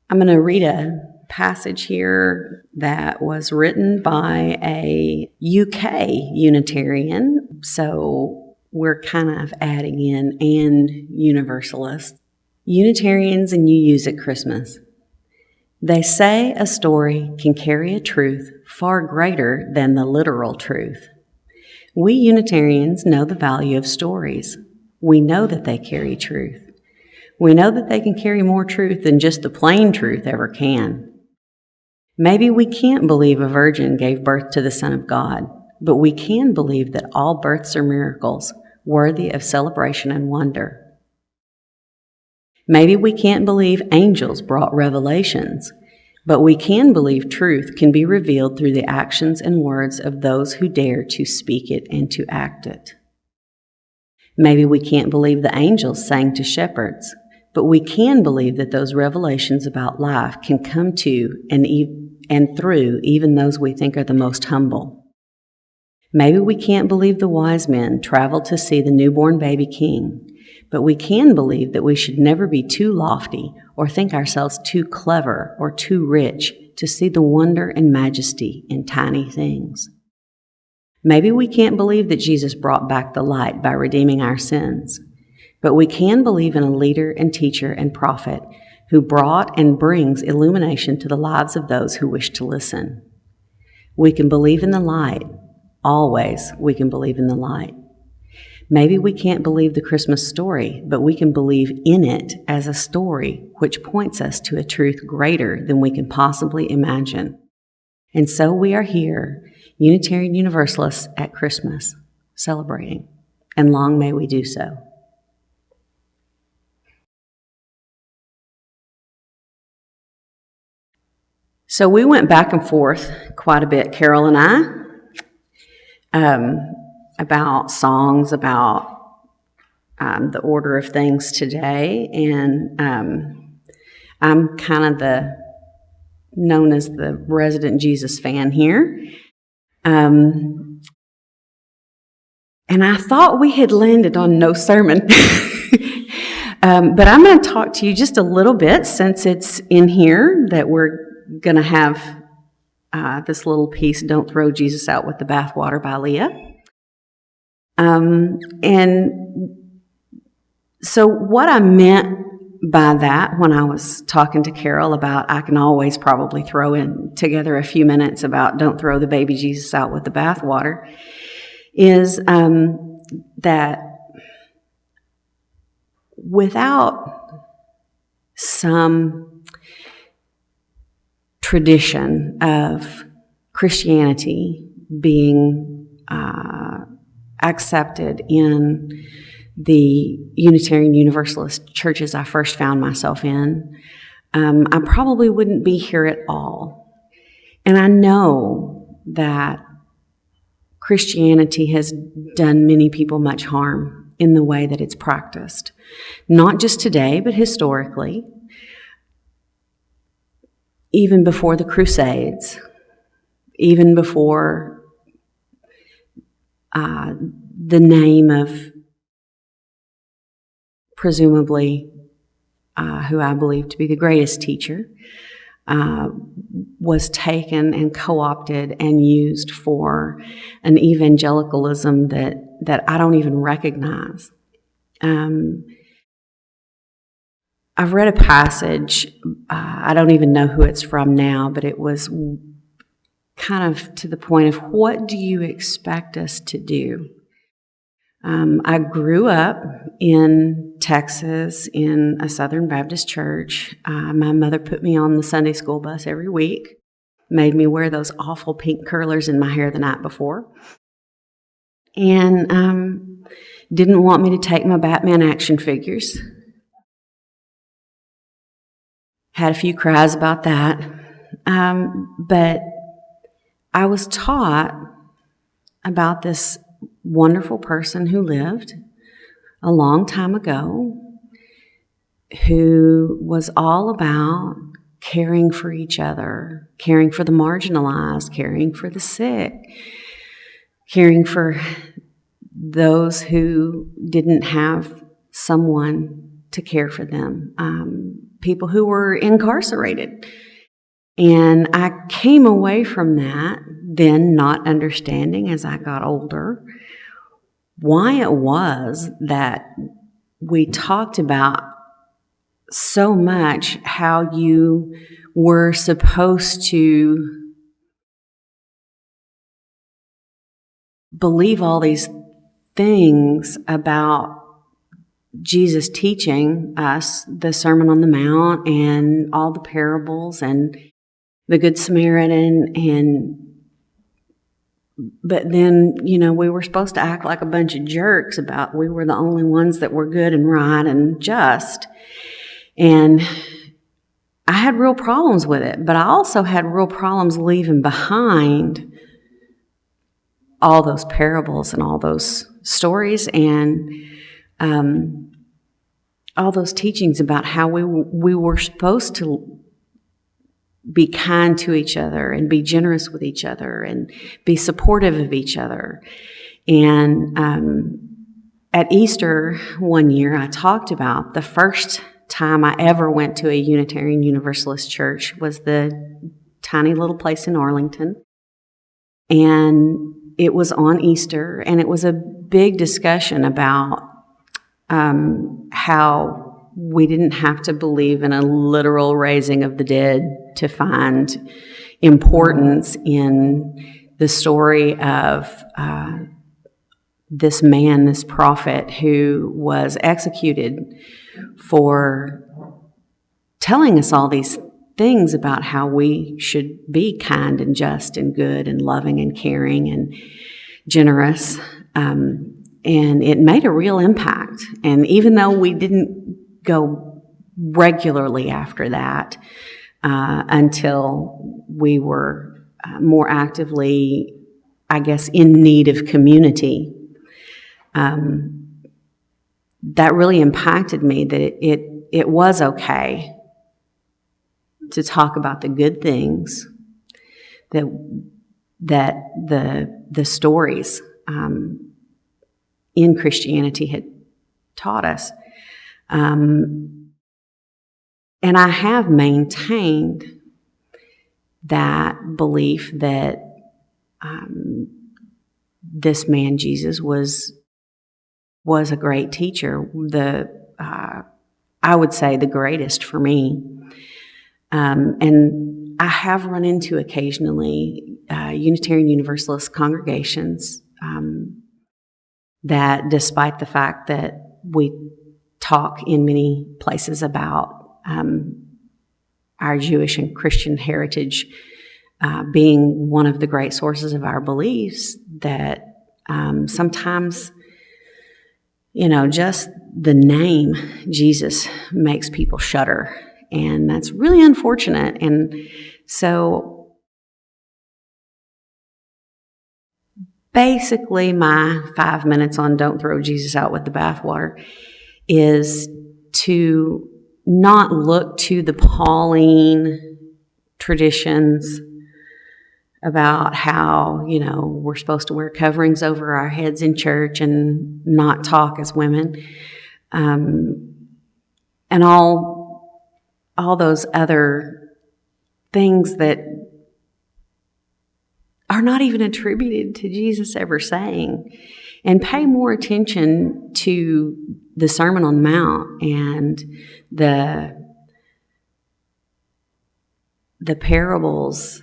I'm going to read a passage here that was written by a UK Unitarian, so we're kind of adding in and Universalist. Unitarians and UUs at Christmas. They say a story can carry a truth far greater than the literal truth. We Unitarians know the value of stories. We know that they carry truth. We know that they can carry more truth than just the plain truth ever can. Maybe we can't believe a virgin gave birth to the Son of God, but we can believe that all births are miracles, worthy of celebration and wonder. Maybe we can't believe angels brought revelations, but we can believe truth can be revealed through the actions and words of those who dare to speak it and to act it. Maybe we can't believe the angels sang to shepherds, but we can believe that those revelations about life can come to and through even those we think are the most humble. Maybe we can't believe the wise men traveled to see the newborn baby king, but we can believe that we should never be too lofty or think ourselves too clever or too rich to see the wonder and majesty in tiny things. Maybe we can't believe that Jesus brought back the light by redeeming our sins, but we can believe in a leader and teacher and prophet who brought and brings illumination to the lives of those who wish to listen. We can believe in the light. Always we can believe in the light. Maybe we can't believe the Christmas story, but we can believe in it as a story which points us to a truth greater than we can possibly imagine. And so we are here, Unitarian Universalists at Christmas, celebrating, and long may we do so. So we went back and forth quite a bit, Carol and I, about songs, about the order of things today, and I'm kind of known as the resident Jesus fan here, and I thought we had landed on no sermon, but I'm going to talk to you just a little bit since it's in here that we're going to have this little piece, Don't Throw Jesus Out with the Bathwater by Leah. And so what I meant by that when I was talking to Carol about I can always probably throw in together a few minutes about don't throw the baby Jesus out with the bathwater is that without some tradition of Christianity being accepted in the Unitarian Universalist churches I first found myself in, I probably wouldn't be here at all. And I know that Christianity has done many people much harm in the way that it's practiced, not just today, but historically. Even before the Crusades, even before the name of presumably who I believe to be the greatest teacher was taken and co-opted and used for an evangelicalism that I don't even recognize. I've read a passage, I don't even know who it's from now, but it was kind of to the point of what do you expect us to do? I grew up in Texas in a Southern Baptist church. My mother put me on the Sunday school bus every week, made me wear those awful pink curlers in my hair the night before, and didn't want me to take my Batman action figures. Had a few cries about that. But I was taught about this wonderful person who lived a long time ago who was all about caring for each other, caring for the marginalized, caring for the sick, caring for those who didn't have someone to care for them. people who were incarcerated. And I came away from that then not understanding as I got older why it was that we talked about so much how you were supposed to believe all these things about Jesus teaching us the Sermon on the Mount and all the parables and the Good Samaritan, but then, we were supposed to act like a bunch of jerks about we were the only ones that were good and right and just. And I had real problems with it, but I also had real problems leaving behind all those parables and all those stories and all those teachings about how we were supposed to be kind to each other and be generous with each other and be supportive of each other. And at Easter one year, I talked about the first time I ever went to a Unitarian Universalist church was the tiny little place in Arlington. And it was on Easter, and it was a big discussion about how we didn't have to believe in a literal raising of the dead to find importance in the story of this man, this prophet, who was executed for telling us all these things about how we should be kind and just and good and loving and caring and generous. And it made a real impact. And even though we didn't go regularly after that until we were more actively, I guess, in need of community, that really impacted me, that it was okay to talk about the good things that the stories in Christianity had taught us. And I have maintained that belief that this man, Jesus, was a great teacher. I would say the greatest for me. And I have run into occasionally Unitarian Universalist congregations that, despite the fact that we talk in many places about our Jewish and Christian heritage being one of the great sources of our beliefs, that sometimes, just the name Jesus makes people shudder. And that's really unfortunate. And so basically my 5 minutes on don't throw Jesus out with the bathwater is to not look to the Pauline traditions about how, we're supposed to wear coverings over our heads in church and not talk as women, and all those other things that are not even attributed to Jesus ever saying, and pay more attention to the Sermon on the Mount and the parables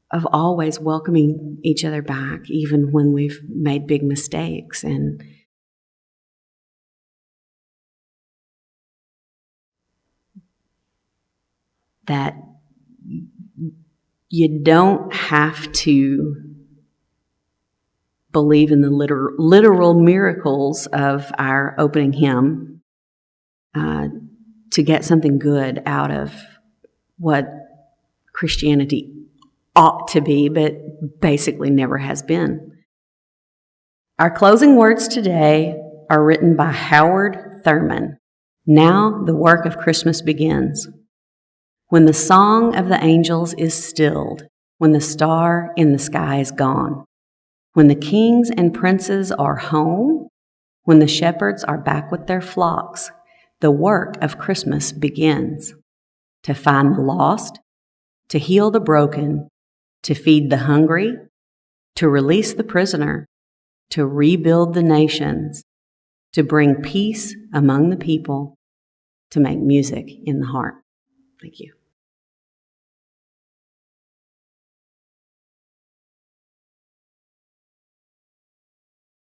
of always welcoming each other back, even when we've made big mistakes. And that you don't have to believe in the literal miracles of our opening hymn to get something good out of what Christianity ought to be, but basically never has been. Our closing words today are written by Howard Thurman. Now the work of Christmas begins. When the song of the angels is stilled, when the star in the sky is gone, when the kings and princes are home, when the shepherds are back with their flocks, the work of Christmas begins: to find the lost, to heal the broken, to feed the hungry, to release the prisoner, to rebuild the nations, to bring peace among the people, to make music in the heart. Thank you.